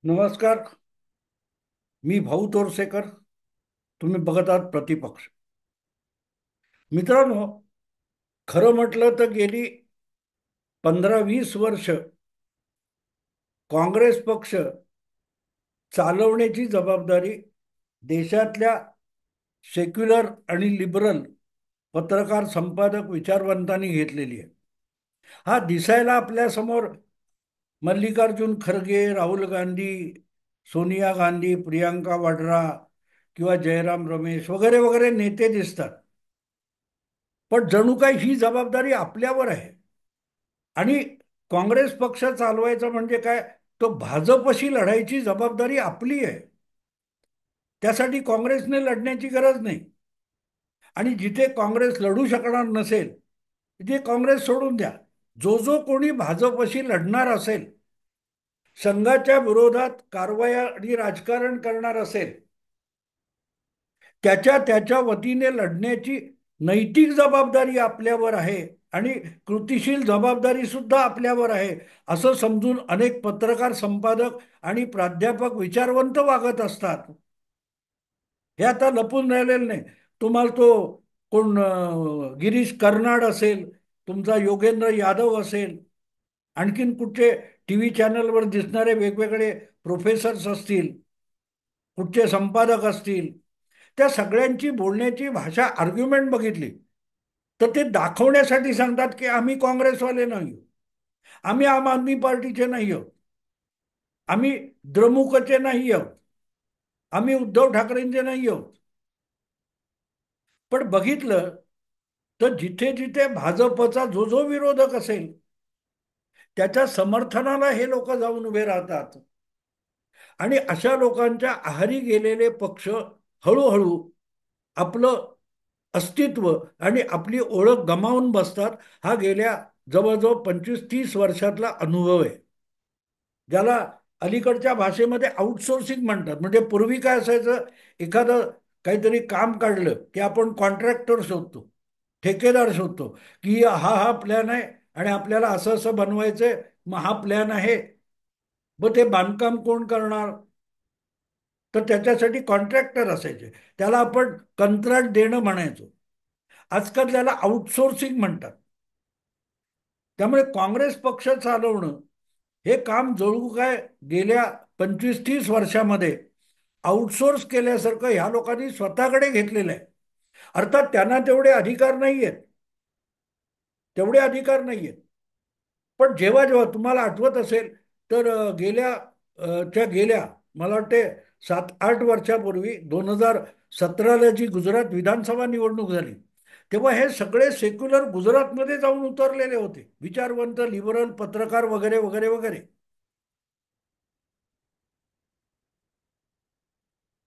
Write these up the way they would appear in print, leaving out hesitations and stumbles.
नमस्कार. मी भाऊ तोरसेकर. तुम्ही बघत आहात प्रतिपक्ष. मित्रांनो, खरं म्हटलं तर गेली 15-20 वर्ष काँग्रेस पक्ष चालवण्याची जबाबदारी देशातल्या सेक्युलर आणि लिबरल पत्रकार, संपादक, विचारवंतांनी घेतलेली आहे. हा दिसायला आपल्या समोर मल्लिकार्जुन खरगे, राहुल गांधी, सोनिया गांधी, प्रियांका वाड्रा किंवा जयराम रमेश वगैरे वगैरे नेते दिसतात. पण जणू काही ही जबाबदारी आपल्यावर आहे. आणि काँग्रेस पक्ष चालवायचा म्हणजे काय, तो भाजपशी लढायची जबाबदारी आपली आहे. त्यासाठी काँग्रेसने लढण्याची गरज नाही. आणि जिथे काँग्रेस लढू शकणार नसेल तिथे काँग्रेस सोडून द्या. जो जो कोणी भाजपशी लढणार असेल, संघाच्या विरोधात कारवाया आणि राजकारण करणार असेल, त्याच्या त्याच्या वतीने लढण्याची नैतिक जबाबदारी आपल्यावर आहे आणि कृतिशील जबाबदारी सुद्धा आपल्यावर आहे. असं समजून अनेक पत्रकार, संपादक आणि प्राध्यापक विचारवंत वागत असतात. हे आता लपून राहिलेलं नाही. तुम्हाला तो कोण गिरीश कर्नाड असेल, तुमचा योगेंद्र यादव असेल, आणखीन कुठचे टीव्ही चॅनलवर दिसणारे वेगवेगळे प्रोफेसर्स असतील, कुठचे संपादक असतील, त्या सगळ्यांची बोलण्याची भाषा, आर्ग्युमेंट बघितली तर ते दाखवण्यासाठी सांगतात की आम्ही काँग्रेसवाले नाही आहोत, आम्ही आम आदमी पार्टीचे नाही आहोत, आम्ही द्रमुकचे नाही आहोत, आम्ही उद्धव ठाकरेंचे नाही आहोत. पण बघितलं तर जिथे जिथे भाजपचा जो जो विरोधक असेल त्याच्या समर्थनाला हे लोक जाऊन उभे राहतात. आणि अशा लोकांच्या आहारी गेलेले पक्ष हळूहळू आपलं अस्तित्व आणि आपली ओळख गमावून बसतात. हा गेल्या जवळजवळ 25-30 वर्षातला अनुभव आहे, ज्याला अलीकडच्या भाषेमध्ये आउटसोर्सिंग म्हणतात. म्हणजे पूर्वी काय असायचं, एखादं काहीतरी काम काढलं की आपण कॉन्ट्रॅक्टर शोधतो, ठेकेदार शोधतो, की हा हा प्लॅन आहे आणि आपल्याला असं असं बनवायचंय, मग हा प्लॅन आहे. मग ते बांधकाम कोण करणार, तर त्याच्यासाठी कॉन्ट्रॅक्टर असायचे, त्याला आपण कंत्राट देणं म्हणायचो. आजकाल त्याला आउटसोर्सिंग म्हणतात. त्यामुळे काँग्रेस पक्ष चालवणं हे काम जणू काय गेल्या 25-30 वर्षामध्ये आउटसोर्स केल्यासारखं ह्या लोकांनी स्वतःकडे घेतलेलं आहे. अर्थात त्यांना तेवढे अधिकार नाहीयेत. पण जेव्हा जेव्हा तुम्हाला आठवत असेल तर गेल्या मला वाटते 7-8 वर्षापूर्वी 2017ला जी गुजरात विधानसभा निवडणूक झाली, तेव्हा हे सगळे सेक्युलर गुजरातमध्ये जाऊन उतरलेले होते, विचारवंत, लिबरल, पत्रकार वगैरे वगैरे वगैरे.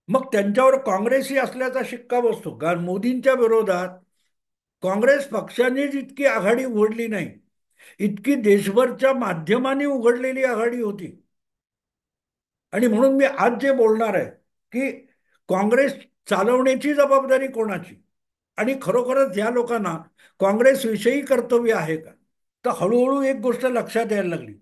मग त्यांच्यावर काँग्रेसी असल्याचा शिक्का बसतो. कारण मोदींच्या विरोधात काँग्रेस पक्षाने जितकी आघाडी उघडली नाही, इतकी देशभरच्या माध्यमांनी उघडलेली आघाडी होती. आणि म्हणून मी आज जे बोलणार आहे की काँग्रेस चालवण्याची जबाबदारी कोणाची, आणि खरोखरच या लोकांना काँग्रेसविषयी कर्तव्य आहे का. तर हळूहळू एक गोष्ट लक्षात यायला लागली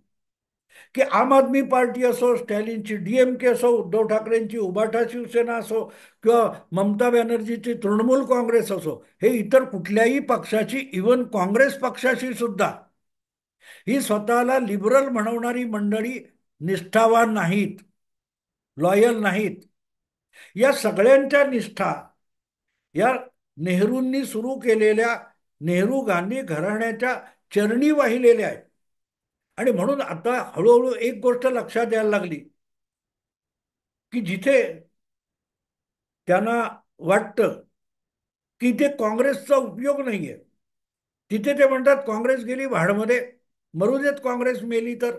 की आम आदमी पार्टी असो, स्टॅलिनची डीएमके असो, उद्धव ठाकरेंची उभाठा शिवसेना असो, किंवा ममता बॅनर्जीची तृणमूल काँग्रेस असो, हे इतर कुठल्याही पक्षाची, इव्हन काँग्रेस पक्षाची सुद्धा, ही स्वतःला लिबरल म्हणवणारी मंडळी निष्ठावान नाहीत, लॉयल नाहीत. या सगळ्यांच्या निष्ठा या नेहरूंनी सुरू केलेल्या नेहरू गांधी घराण्याच्या चरणी वाहिलेल्या आहेत. आणि म्हणून आता हळूहळू एक गोष्ट लक्षात यायला लागली की जिथे त्यांना वाटतं की इथे काँग्रेसचा उपयोग नाहीये, तिथे ते म्हणतात काँग्रेस गेली भाडमध्ये, मरू देत काँग्रेस मेली तर.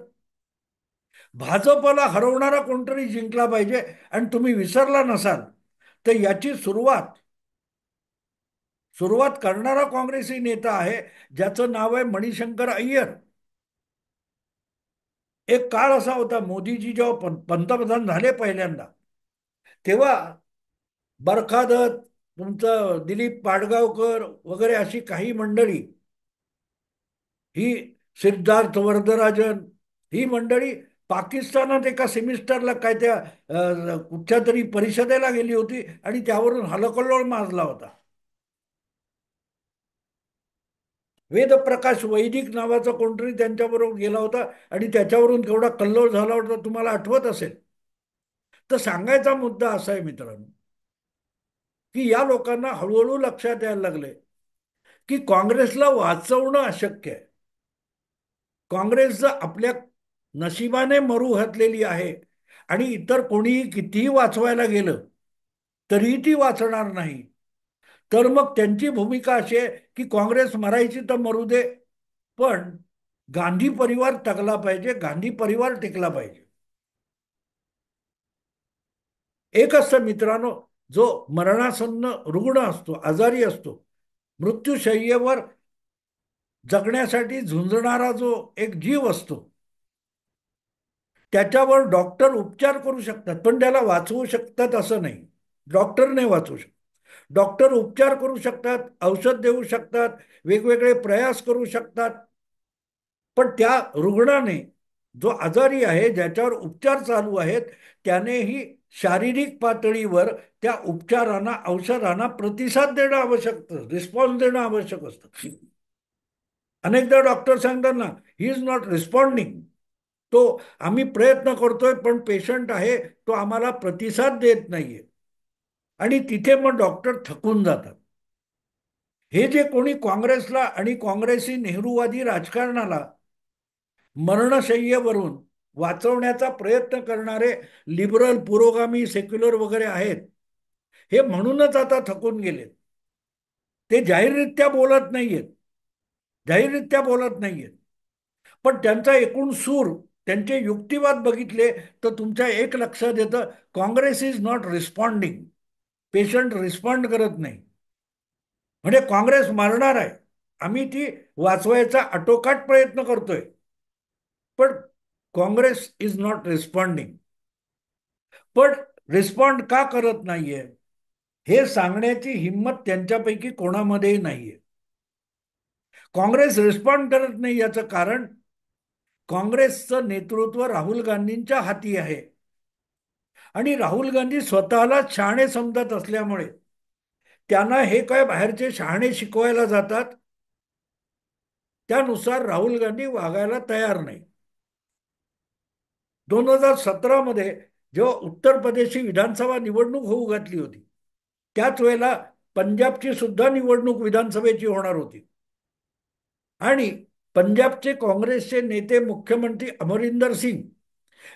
भाजपला हरवणारा कोणतरी जिंकला पाहिजे. आणि तुम्ही विसरला नसाल तर याची सुरुवात करणारा काँग्रेसी नेता आहे, ज्याचं नाव आहे मणिशंकर अय्यर. एक काळ असा होता, मोदीजी जेव्हा पंतप्रधान झाले पहिल्यांदा, तेव्हा बरखादत, तुमचं दिलीप पाडगावकर वगैरे अशी काही मंडळी, ही सिद्धार्थ वरदराजन, ही मंडळी पाकिस्तानात एका सेमिस्टरला काय त्या कुठच्या तरी परिषदेला गेली होती आणि त्यावरून हलकल्लोळ माजला होता. वेदप्रकाश वैदिक नावाचा कोणतरी त्यांच्याबरोबर गेला होता आणि त्याच्यावरून केवढा कल्लोळ झाला होता तुम्हाला आठवत असेल. तर सांगायचा मुद्दा असा आहे मित्रांनो, की या लोकांना हळूहळू लक्षात यायला लागले की काँग्रेसला वाचवणं अशक्य आहे. काँग्रेस जर आपल्या नशिबाने मरू घातलेली आहे आणि इतर कोणीही कितीही वाचवायला गेलं तरीही ती वाचणार नाही. तर मग त्यांची भूमिका अशी आहे की काँग्रेस मरायची तर मरू दे, पण गांधी परिवार टकला पाहिजे, गांधी परिवार टिकला पाहिजे. एक असतं मित्रांनो, जो मरणासन्न रुग्ण असतो, आजारी असतो, मृत्यूशय्येवर जगण्यासाठी झुंजणारा जो एक जीव असतो, त्याच्यावर डॉक्टर उपचार करू शकतात पण त्याला वाचवू शकतात असं नाही. डॉक्टर नाही वाचवू शकत. डॉक्टर उपचार करू शकतात, औषध देऊ शकतात, वेगवेगळे प्रयास करू शकतात, पण त्या रुग्णाने, जो आजारी आहे, ज्याच्यावर उपचार चालू आहेत, त्यानेही शारीरिक पातळीवर त्या उपचारांना, औषधांना प्रतिसाद देणं आवश्यक असतं, रिस्पॉन्स देणं आवश्यक असतं. अनेकदा डॉक्टर सांगतात ना, ही इज नॉट रिस्पॉन्डिंग. तो आम्ही प्रयत्न करतोय पण पेशंट आहे तो आम्हाला प्रतिसाद देत नाहीये, आणि तिथे मग डॉक्टर थकून जातात. हे जे कोणी काँग्रेसला आणि काँग्रेसी नेहरूवादी राजकारणाला मरणशय्येवरून वाचवण्याचा प्रयत्न करणारे लिबरल, पुरोगामी, सेक्युलर वगैरे आहेत, हे म्हणूनच आता थकून गेलेत. ते जाहीररित्या बोलत नाहीयेत, जाहीररित्या बोलत नाहीयेत, पण त्यांचा एकूण सूर, त्यांचे युक्तिवाद बघितले तर तुमच्या एक लक्षात येतं, Congress is not responding. Patient respond करत नाही म्हणजे काँग्रेस मारणार आहे. आम्ही ती वाचवायचा आटोकाट प्रयत्न करतोय, पण काँग्रेस इज नॉट रिस्पॉन्डिंग. पण रिस्पॉन्ड का करत नाहीये हे सांगण्याची हिंमत त्यांच्यापैकी कोणामध्येही नाहीये. काँग्रेस रिस्पॉन्ड करत नाही याचं कारण, काँग्रेसचं नेतृत्व राहुल गांधींच्या हाती आहे आणि राहुल गांधी स्वतःला शहाणे समजत असल्यामुळे त्यांना हे काय बाहेरचे शहाणे शिकवायला जातात त्यानुसार राहुल गांधी वागायला तयार नाही. 2017 मध्ये जेव्हा उत्तर प्रदेशची विधानसभा निवडणूक होऊ घातली होती, त्याच वेळेला पंजाबची सुद्धा निवडणूक विधानसभेची होणार होती आणि पंजाबचे काँग्रेसचे नेते मुख्यमंत्री अमरिंदर सिंग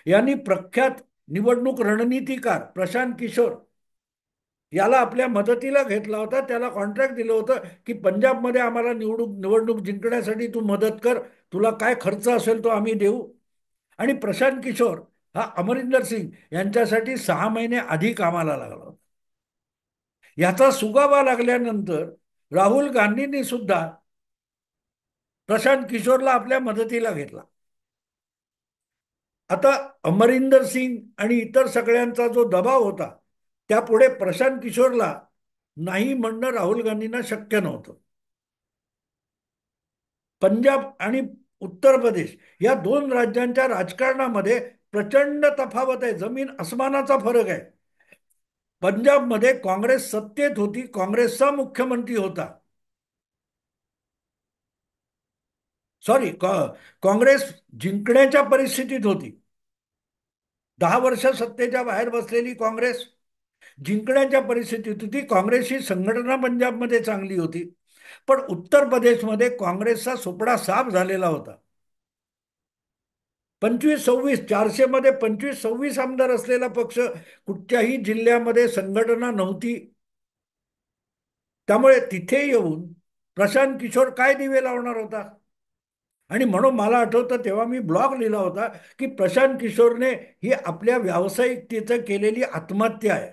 यांनी प्रख्यात निवडणूक रणनीतिकार प्रशांत किशोर याला आपल्या मदतीला घेतला होता. त्याला कॉन्ट्रॅक्ट दिलं होतं की पंजाबमध्ये आम्हाला निवडणूक जिंकण्यासाठी तू मदत कर, तुला काय खर्च असेल तो आम्ही देऊ. आणि प्रशांत किशोर हा अमरिंदर सिंग यांच्यासाठी 6 महिने आधी कामाला लागला होता. याचा सुगावा लागल्यानंतर राहुल गांधींनी सुद्धा प्रशांत किशोरला आपल्या मदतीला घेतला. आता अमरिंदर सिंग आणि इतर सगळ्यांचा जो दबाव होता त्यापुढे प्रशांत किशोरला नाही म्हणणं राहुल गांधींना शक्य नव्हतं. पंजाब आणि उत्तर प्रदेश या दोन राज्यांच्या राजकारणामध्ये प्रचंड तफावत आहे, जमीन अस्मानाचा फरक आहे. पंजाबमध्ये काँग्रेस सत्तेत होती, काँग्रेसचा मुख्यमंत्री होता. सॉरी, काँग्रेस जिंकण्याच्या परिस्थितीत होती. 10 वर्ष सत्तेच्या बाहेर बसलेली काँग्रेस जिंकण्याच्या परिस्थितीत होती. काँग्रेसची संघटना पंजाबमध्ये चांगली होती, पण उत्तर प्रदेशमध्ये काँग्रेसचा सुपडा साफ झालेला होता. 25-26, 400 मध्ये 25-26 आमदार असलेला पक्ष कुठच्याही जिल्ह्यामध्ये संघटना नव्हती. त्यामुळे तिथे येऊन प्रशांत किशोर काय दिवे लावणार होता. आणि म्हणून मला आठवतं तेव्हा मी ब्लॉग लिहिला होता की प्रशांत किशोरने ही आपल्या व्यावसायिकतेचं केलेली आत्महत्या आहे.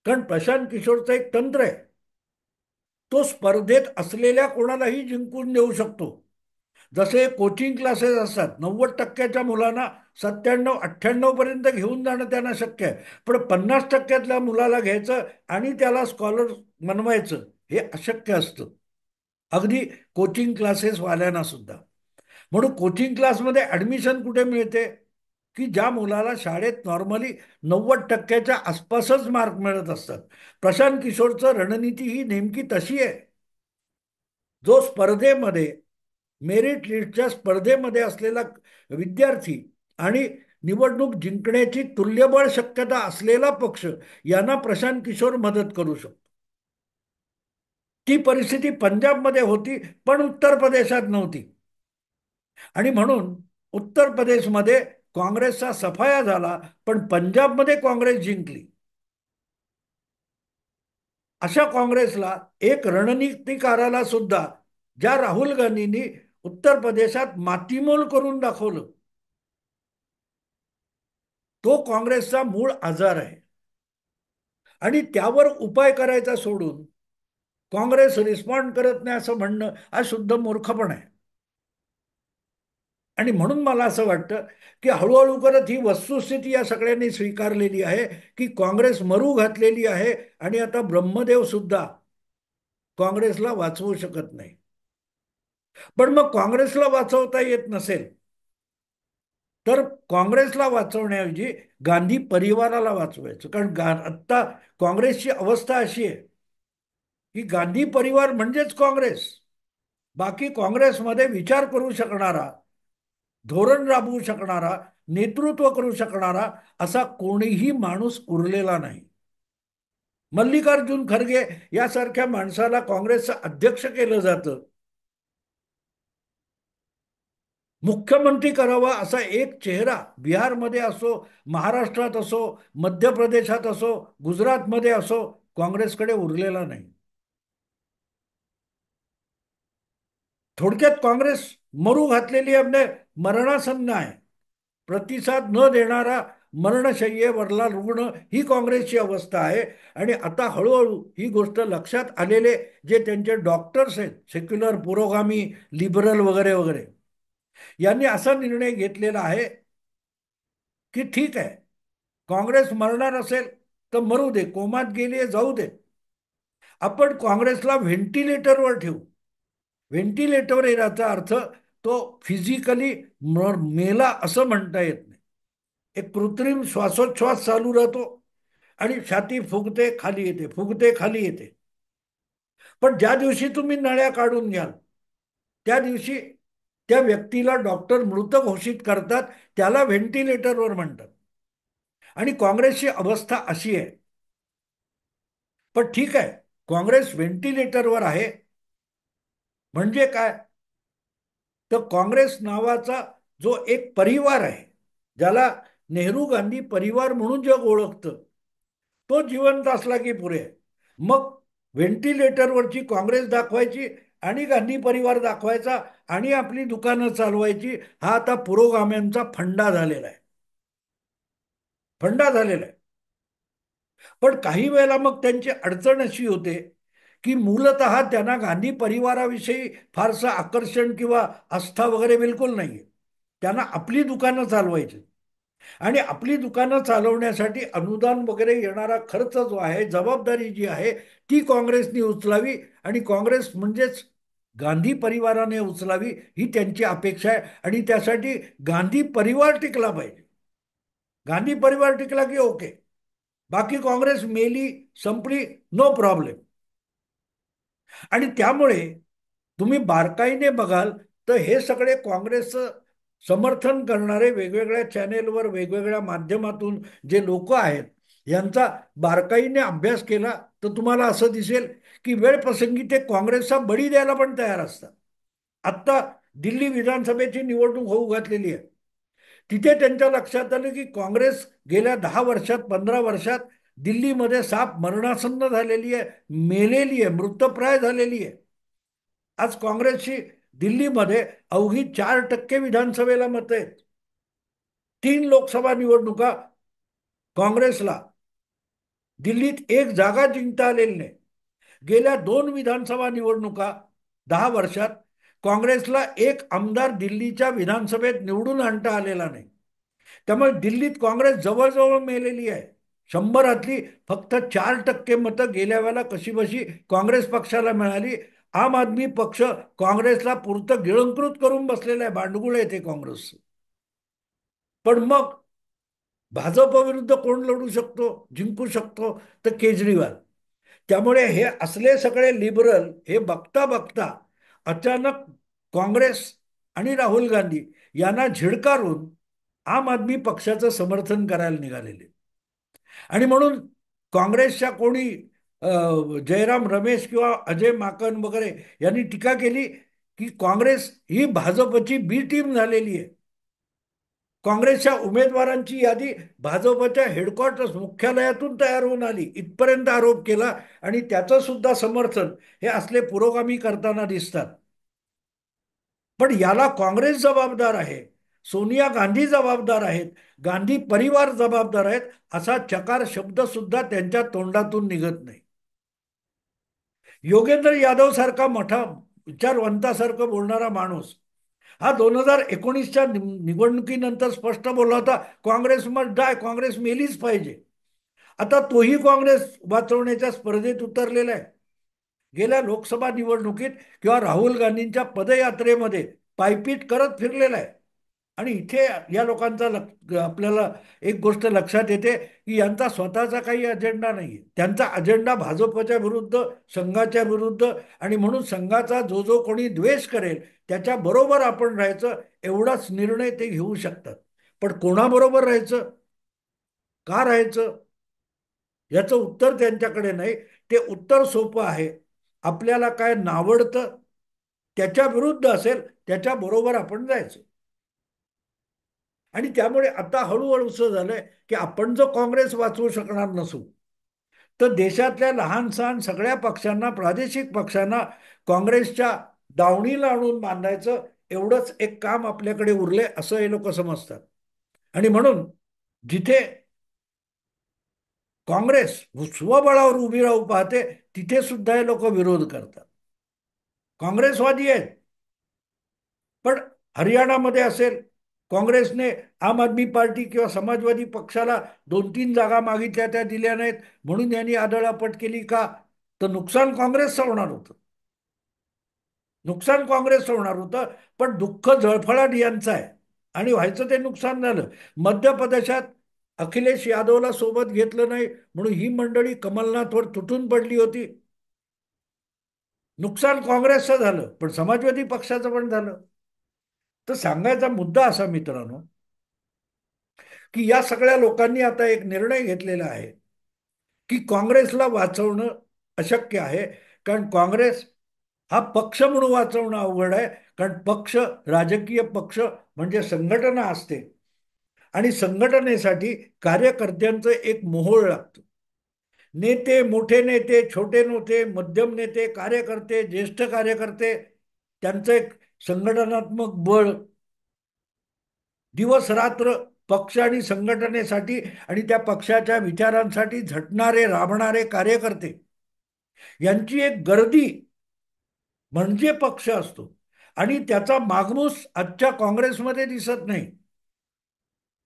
कारण प्रशांत किशोरचं एक तंत्र आहे, तो स्पर्धेत असलेल्या कोणालाही जिंकून देऊ शकतो. जसे कोचिंग क्लासेस असतात, 90% मुलांना 97-98 पर्यंत घेऊन जाणं त्यांना शक्य आहे, पण 50% मुलाला घ्यायचं आणि त्याला स्कॉलर बनवायचं हे अशक्य असतं, अगदी कोचिंग क्लासेस वाल्यांना सुद्धा. म्हणून कोचिंग क्लासमध्ये ऍडमिशन कुठे मिळते, की ज्या मुलाला शाळेत नॉर्मली 90% आसपासच मार्क मिळत असतात. प्रशांत किशोरचं रणनीती ही नेमकी तशी आहे. जो स्पर्धेमध्ये मेरिट लिस्टच्या स्पर्धेमध्ये असलेला विद्यार्थी आणि निवडणूक जिंकण्याची तुल्यबळ शक्यता असलेला पक्ष यांना प्रशांत किशोर मदत करू शकतो. ती परिस्थिती पंजाबमध्ये होती, पण उत्तर प्रदेशात नव्हती. आणि म्हणून उत्तर प्रदेशमध्ये काँग्रेसचा सफाया झाला, पण पंजाबमध्ये काँग्रेस जिंकली. अशा काँग्रेसला एक रणनीतिकाराला सुद्धा, ज्या राहुल गांधींनी उत्तर प्रदेशात मातीमोल करून दाखवलं, तो काँग्रेसचा मूळ आजार आहे. आणि त्यावर उपाय करायचा सोडून काँग्रेस रिस्पॉन्ड करत नाही असं म्हणणं हा शुद्ध मूर्खपण आहे. आणि म्हणून मला असं वाटतं की हळूहळू करत ही वस्तुस्थिती या सगळ्यांनी स्वीकारलेली आहे की काँग्रेस मरू घातलेली आहे आणि आता ब्रह्मदेव सुद्धा काँग्रेसला वाचवू शकत नाही. पण मग काँग्रेसला वाचवता येत नसेल तर काँग्रेसला वाचवण्याऐवजी गांधी परिवाराला वाचवायचं. कारण आत्ता काँग्रेसची अवस्था अशी आहे की गांधी परिवार म्हणजेच काँग्रेस. बाकी काँग्रेसमध्ये विचार करू शकणारा, धोरण राबवू शकणारा, नेतृत्व करू शकणारा असा कोणीही माणूस उरलेला नाही. मल्लिकार्जुन खरगे यासारख्या माणसाला काँग्रेसचं अध्यक्ष केलं जातं. मुख्यमंत्री करावा असा एक चेहरा बिहारमध्ये असो, महाराष्ट्रात असो, मध्य प्रदेशात असो, गुजरातमध्ये असो, काँग्रेसकडे उरलेला नाही. थोडक्यात काँग्रेस मरू घातलेली म्हणजे मरणासन्न आहे. प्रतिसाद न देणारा मरणशय्येवरला रुग्ण ही काँग्रेसची अवस्था आहे. आणि आता हळूहळू ही गोष्ट लक्षात आलेले जे त्यांचे डॉक्टर्स आहेत, सेक्युलर पुरोगामी लिबरल वगैरे वगैरे, यांनी असा निर्णय घेतलेला आहे की ठीक आहे, काँग्रेस मरणार असेल तर मरू दे, कोमात गेली जाऊ दे, आपण काँग्रेसला व्हेंटिलेटरवर ठेवू. व्हेंटिलेटरवर याचा अर्थ तो फिजिकली मेला असं म्हणता येत नाही. एक कृत्रिम श्वासोच्छ्वास चालू राहतो आणि छाती फुगते खाली येते, फुगते खाली येते. पण ज्या दिवशी तुम्ही नळ्या काढून घ्याल त्या दिवशी त्या व्यक्तीला डॉक्टर मृत घोषित करतात. त्याला व्हेंटिलेटरवर म्हणतात. आणि काँग्रेसची अवस्था अशी आहे. पण ठीक आहे, काँग्रेस व्हेंटिलेटरवर आहे म्हणजे काय, तर काँग्रेस नावाचा जो एक परिवार आहे, ज्याला नेहरू गांधी परिवार म्हणून जग ओळखतं, तो जिवंत असला की पुरे. मग व्हेंटिलेटरवरची काँग्रेस दाखवायची आणि गांधी परिवार दाखवायचा आणि आपली दुकानं चालवायची, हा आता पुरोगाम्यांचा फंडा झालेला आहे. फंडा झालेला आहे. पण काही वेळेला मग त्यांची अडचण अशी होते की मूलतः त्यांना गांधी परिवाराविषयी फारसं आकर्षण किंवा आस्था वगैरे बिलकुल नाहीये. त्यांना आपली दुकानं चालवायची आणि आपली दुकानं चालवण्यासाठी अनुदान वगैरे येणारा खर्च जो आहे, जबाबदारी जी आहे, ती काँग्रेसने उचलावी आणि काँग्रेस म्हणजेच गांधी परिवाराने उचलावी ही त्यांची अपेक्षा आहे. आणि त्यासाठी गांधी परिवार टिकला पाहिजे. गांधी परिवार टिकला की ओके, बाकी काँग्रेस मेली संपली नो प्रॉब्लेम. आणि त्यामुळे तुम्ही बारकाईने बघाल तर हे सगळे काँग्रेसचं समर्थन करणारे वेगवेगळ्या चॅनेलवर वेगवेगळ्या माध्यमातून जे लोक आहेत, यांचा बारकाईने अभ्यास केला तर तुम्हाला असं दिसेल की वेळ प्रसंगी ते काँग्रेसचा बळी द्यायला पण तयार असतात. आत्ता दिल्ली विधानसभेची निवडणूक होऊ घातलेली आहे. तिथे त्यांच्या लक्षात आलं की काँग्रेस गेल्या 10 वर्षात 15 वर्षात दिल्लीमध्ये साप मरणासन्न झालेली आहे, मेलेली आहे, मृतप्राय झालेली आहे. आज काँग्रेसची दिल्लीमध्ये अवघी 4% विधानसभेला मतं आहेत. 3 लोकसभा निवडणुका काँग्रेसला दिल्लीत एक जागा जिंकता आलेली नाही. गेल्या 2 विधानसभा निवडणुका 10 वर्षात काँग्रेसला एक आमदार दिल्लीच्या विधानसभेत निवडून आणता आलेला नाही. त्यामुळे दिल्लीत काँग्रेस जवळजवळ मेलेली आहे. 100रातली फक्त 4% मतं गेल्या वेळेला कशीबशी काँग्रेस पक्षाला मिळाली. आम आदमी पक्ष काँग्रेसला पुरतं गिळंकृत करून बसलेला आहे. भांडगुळ येते काँग्रेस. पण मग भाजप विरुद्ध कोण लढू शकतो, जिंकू शकतो? तर केजरीवाल. त्यामुळे हे असले सगळे लिबरल हे बघता बघता अचानक काँग्रेस आणि राहुल गांधी यांना झिडकारून आम आदमी पक्षाचं समर्थन करायला निघालेले. आणि म्हणून काँग्रेसच्या कोणी जयराम रमेश किंवा अजय माकन वगैरे यांनी टीका केली की काँग्रेस ही भाजपची बी टीम झालेली आहे. काँग्रेसच्या उमेदवारांची यादी भाजपच्या हेडक्वार्टर्स मुख्यालयातून तयार होऊन आली, इथपर्यंत आरोप केला. आणि त्याचं सुद्धा समर्थन हे असले पुरोगामी करताना दिसतात. पण याला काँग्रेस जबाबदार आहे, सोनिया गांधी जबाबदार आहेत, गांधी परिवार जबाबदार आहेत, असा चकार शब्द सुद्धा त्यांच्या तोंडातून निघत नाही. योगेंद्र यादव सारखा मोठा विचारवंतासारखं बोलणारा माणूस हा 2019च्या निवडणुकीनंतर स्पष्ट बोलला होता, काँग्रेस मस्ट डाय, काँग्रेस मेलीच पाहिजे. आता तोही काँग्रेस वाचवण्याच्या स्पर्धेत उतरलेला आहे. गेल्या लोकसभा निवडणुकीत किंवा राहुल गांधींच्या पदयात्रेमध्ये पायपीट करत फिरलेला आहे. आणि इथे या लोकांचा आपल्याला एक गोष्ट लक्षात येते की यांचा स्वतःचा काही अजेंडा नाही. त्यांचा अजेंडा भाजपच्या विरुद्ध, संघाच्या विरुद्ध, आणि म्हणून संघाचा जो जो कोणी द्वेष करेल त्याच्या बरोबर आपण राहायचं, एवढाच निर्णय ते घेऊ शकतात. पण कोणाबरोबर राहायचं, का राहायचं, याचं उत्तर त्यांच्याकडे नाही. ते उत्तर सोपं आहे. आपल्याला काय नावडतं त्याच्या विरुद्ध असेल त्याच्या बरोबर आपण जायचं. आणि त्यामुळे आता हळूहळू असं झालंय की आपण जो काँग्रेस वाचवू शकणार नसू, तर देशातल्या लहान सहान सगळ्या पक्षांना, प्रादेशिक पक्षांना काँग्रेसच्या दावणीला आणून बांधायचं, एवढंच एक काम आपल्याकडे उरले असं हे लोक समजतात. आणि म्हणून जिथे काँग्रेस स्वबळावर उभी राहू पाहते तिथे सुद्धा हे लोक विरोध करतात. काँग्रेसवादी आहेत, पण हरियाणामध्ये असेल, काँग्रेसने आम आदमी पार्टी किंवा समाजवादी पक्षाला 2-3 जागा मागितल्या, त्या दिल्या नाहीत, म्हणून यांनी आदळआपट केली का? तर नुकसान काँग्रेसचं होणार होतं, नुकसान काँग्रेसचं होणार होतं. पण दुःख जळफळाट यांचं आहे आणि व्हायचं ते नुकसान झालं. मध्य प्रदेशात अखिलेश यादवला सोबत घेतलं नाही म्हणून ही मंडळी कमलनाथवर तुटून पडली होती. नुकसान काँग्रेसचं झालं, पण समाजवादी पक्षाचं पण झालं. तर सांगायचा मुद्दा असा मित्रांनो, की या सगळ्या लोकांनी आता एक निर्णय घेतलेला आहे की काँग्रेसला वाचवणं अशक्य आहे. कारण काँग्रेस हा पक्ष म्हणून वाचवणं अवघड आहे. कारण पक्ष, राजकीय पक्ष म्हणजे संघटना असते, आणि संघटनेसाठी कार्यकर्त्यांचं एक मोहोळ लागतं. नेते, मोठे नेते, छोटे नेते, मध्यम नेते, कार्यकर्ते, ज्येष्ठ कार्यकर्ते, त्यांचं एक संघटनात्मक बळ, दिवस रात्र पक्ष आणि संघटनेसाठी आणि त्या पक्षाच्या विचारांसाठी झटणारे, राबणारे कार्यकर्ते यांची एक गर्दी म्हणजे पक्ष असतो. आणि त्याचा मागमूस आजच्या काँग्रेसमध्ये दिसत नाही.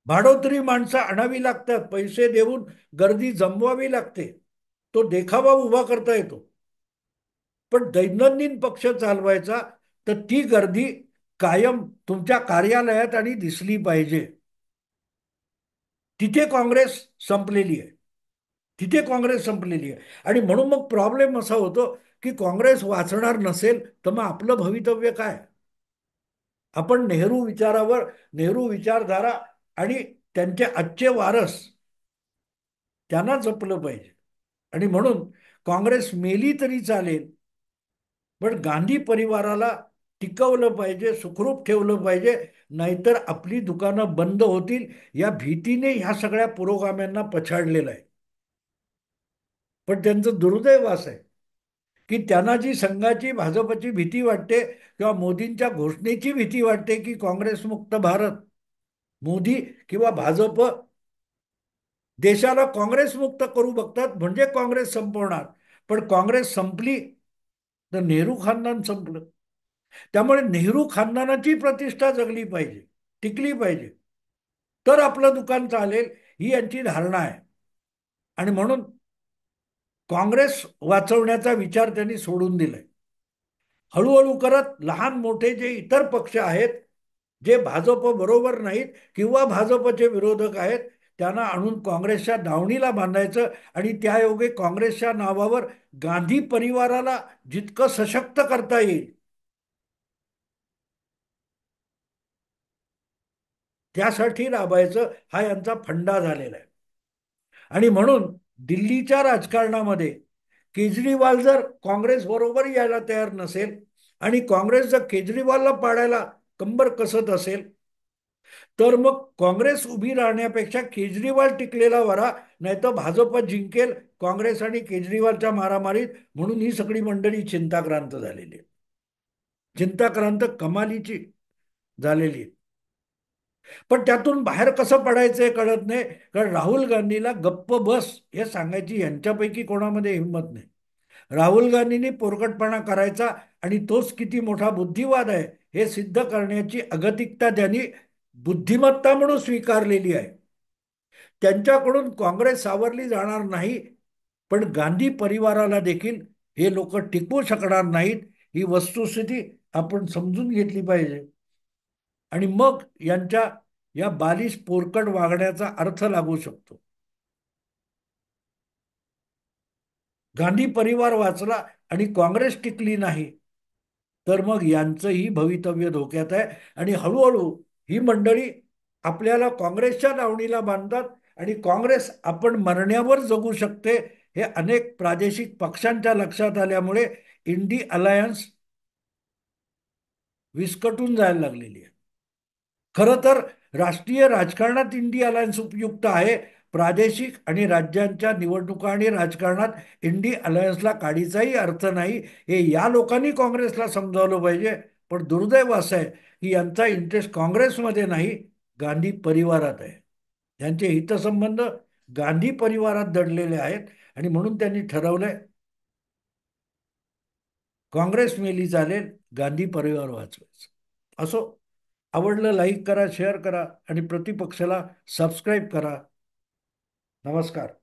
भाडोत्री माणसं आणावी लागतात, पैसे देऊन गर्दी जमवावी लागते, तो देखावा उभा करता येतो. पण दैनंदिन पक्ष चालवायचा तर ती गर्दी कायम तुमच्या कार्यालयात आणि दिसली पाहिजे. तिथे काँग्रेस संपलेली आहे, तिथे काँग्रेस संपलेली आहे. आणि म्हणून मग प्रॉब्लेम असा होतो की काँग्रेस वाचणार नसेल तर मग आपलं भवितव्य काय? आपण नेहरू विचारावर, नेहरू विचारधारा आणि त्यांचे आजचे वारस त्यांना जपलं पाहिजे. आणि म्हणून काँग्रेस मेली तरी चालेल, पण गांधी परिवाराला टिकवलं पाहिजे, सुखरूप ठेवलं पाहिजे. नाहीतर आपली दुकानं बंद होतील या भीतीने ह्या सगळ्या पुरोगाम्यांना पछाडलेलं आहे. पण त्यांचं दुर्दैव असं आहे की त्यांना जी संघाची, भाजपची भीती वाटते किंवा मोदींच्या घोषणेची भीती वाटते की काँग्रेसमुक्त भारत, मोदी किंवा भाजप देशाला काँग्रेसमुक्त करू बघतात म्हणजे काँग्रेस संपवणार. पण काँग्रेस संपली तर नेहरू खानदान संपलं. त्यामुळे नेहरू खानदानाची प्रतिष्ठा जगली पाहिजे, टिकली पाहिजे, तर आपलं दुकान चालेल, ही यांची धारणा आहे. आणि म्हणून काँग्रेस वाचवण्याचा विचार त्यांनी सोडून दिलाय. हळूहळू करत लहान मोठे जे इतर पक्ष आहेत, जे भाजप बरोबर नाहीत किंवा भाजपचे विरोधक आहेत, त्यांना आणून काँग्रेसच्या दावणीला बांधायचं आणि त्यायोगे काँग्रेसच्या नावावर गांधी परिवाराला जितकं सशक्त करता येईल त्यासाठी राबायचं हा यांचा फंडा झालेला आहे. आणि म्हणून दिल्लीच्या राजकारणामध्ये केजरीवाल जर काँग्रेस बरोबर यायला तयार नसेल आणि काँग्रेस जर केजरीवालला पाडायला कंबर कसत असेल तर मग काँग्रेस उभी राहण्यापेक्षा केजरीवाल टिकलेला बरा, नाही तर भाजप जिंकेल काँग्रेस आणि केजरीवालच्या मारामारीत. म्हणून ही सगळी मंडळी चिंताक्रांत झालेली आहे. चिंताक्रांत कमालीची झालेली आहे. पण त्यातून बाहेर कसं पडायचं हे कळत नाही. कारण राहुल गांधीला गप्प बस हे सांगायची यांच्यापैकी कोणामध्ये हिंमत नाही. राहुल गांधींनी पोरकटपणा करायचा आणि तोच किती मोठा बुद्धिवाद आहे हे सिद्ध करण्याची अगतिकता त्यांनी बुद्धिमत्ता म्हणून स्वीकारलेली आहे. त्यांच्याकडून काँग्रेस सावरली जाणार नाही. पण गांधी परिवाराला देखील हे लोक टिकवू शकणार नाहीत. ही वस्तुस्थिती आपण समजून घेतली पाहिजे आणि मग यांच्या या बालिश पोरकट वागण्याचा अर्थ लागू शकतो. गांधी परिवार वाचला आणि काँग्रेस टिकली नाही तर मग यांचंही भवितव्य धोक्यात आहे. आणि हळूहळू ही मंडळी आपल्याला काँग्रेसच्या दावणीला बांधतात आणि काँग्रेस आपण मरण्यावर जगू शकते हे अनेक प्रादेशिक पक्षांच्या लक्षात आल्यामुळे इंडी अलायन्स विस्कटून जायला लागलेली आहे. खरं तर राष्ट्रीय राजकारणात इंडी अलायन्स उपयुक्त आहे. प्रादेशिक आणि राज्यांच्या निवडणुका आणि राजकारणात इंडी अलायन्सला काडीचाही अर्थ नाही. हे या लोकांनी काँग्रेसला समजावलं पाहिजे. पण दुर्दैव असं आहे की यांचा इंटरेस्ट काँग्रेसमध्ये नाही, गांधी परिवारात आहे. त्यांचे हितसंबंध गांधी परिवारात दडलेले आहेत आणि म्हणून त्यांनी ठरवलंय काँग्रेस मेली चालेल, गांधी परिवार वाचवायचं. असो, आवडलं लाईक करा, शेअर करा आणि प्रतिपक्षाला सबस्क्राईब करा. नमस्कार.